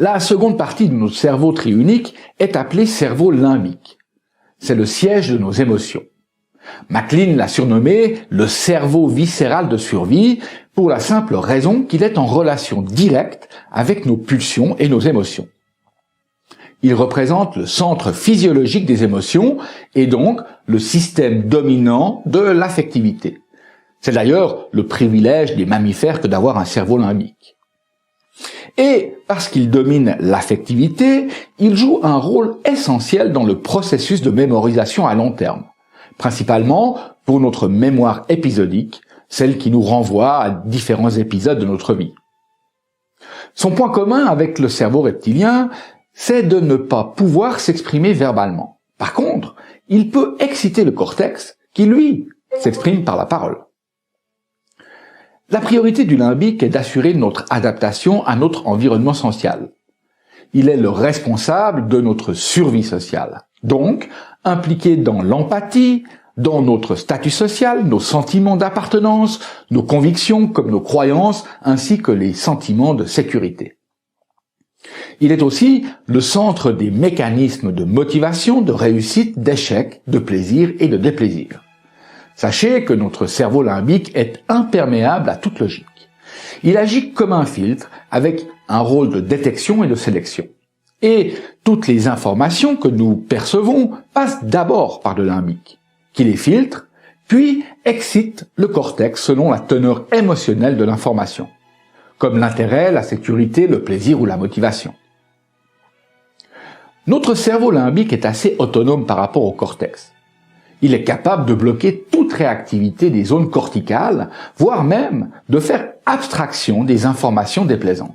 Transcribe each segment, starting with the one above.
La seconde partie de notre cerveau triunique est appelée cerveau limbique. C'est le siège de nos émotions. MacLean l'a surnommé le cerveau viscéral de survie pour la simple raison qu'il est en relation directe avec nos pulsions et nos émotions. Il représente le centre physiologique des émotions et donc le système dominant de l'affectivité. C'est d'ailleurs le privilège des mammifères que d'avoir un cerveau limbique. Et parce qu'il domine l'affectivité, il joue un rôle essentiel dans le processus de mémorisation à long terme, principalement pour notre mémoire épisodique, celle qui nous renvoie à différents épisodes de notre vie. Son point commun avec le cerveau reptilien, c'est de ne pas pouvoir s'exprimer verbalement. Par contre, il peut exciter le cortex, qui lui s'exprime par la parole. La priorité du limbique est d'assurer notre adaptation à notre environnement social. Il est le responsable de notre survie sociale, donc impliqué dans l'empathie, dans notre statut social, nos sentiments d'appartenance, nos convictions comme nos croyances, ainsi que les sentiments de sécurité. Il est aussi le centre des mécanismes de motivation, de réussite, d'échec, de plaisir et de déplaisir. Sachez que notre cerveau limbique est imperméable à toute logique. Il agit comme un filtre avec un rôle de détection et de sélection. Et toutes les informations que nous percevons passent d'abord par le limbique, qui les filtre, puis excite le cortex selon la teneur émotionnelle de l'information, comme l'intérêt, la sécurité, le plaisir ou la motivation. Notre cerveau limbique est assez autonome par rapport au cortex. Il est capable de bloquer toute réactivité des zones corticales, voire même de faire abstraction des informations déplaisantes,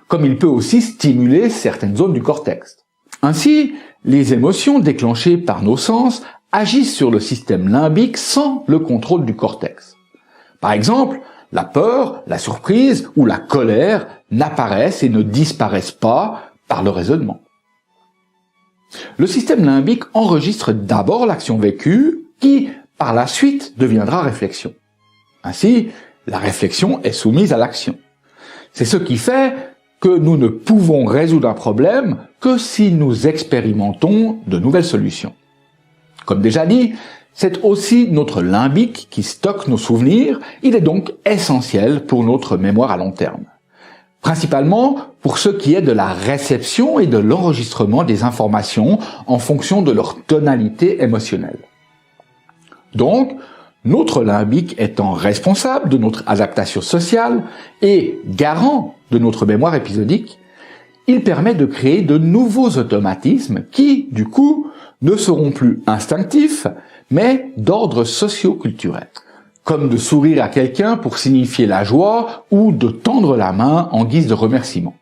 comme il peut aussi stimuler certaines zones du cortex. Ainsi, les émotions déclenchées par nos sens agissent sur le système limbique sans le contrôle du cortex. Par exemple, la peur, la surprise ou la colère n'apparaissent et ne disparaissent pas par le raisonnement. Le système limbique enregistre d'abord l'action vécue qui, par la suite, deviendra réflexion. Ainsi, la réflexion est soumise à l'action. C'est ce qui fait que nous ne pouvons résoudre un problème que si nous expérimentons de nouvelles solutions. Comme déjà dit, c'est aussi notre limbique qui stocke nos souvenirs, il est donc essentiel pour notre mémoire à long terme. Principalement pour ce qui est de la réception et de l'enregistrement des informations en fonction de leur tonalité émotionnelle. Donc, notre limbique étant responsable de notre adaptation sociale et garant de notre mémoire épisodique, il permet de créer de nouveaux automatismes qui, du coup, ne seront plus instinctifs, mais d'ordre socio-culturel, comme de sourire à quelqu'un pour signifier la joie ou de tendre la main en guise de remerciement.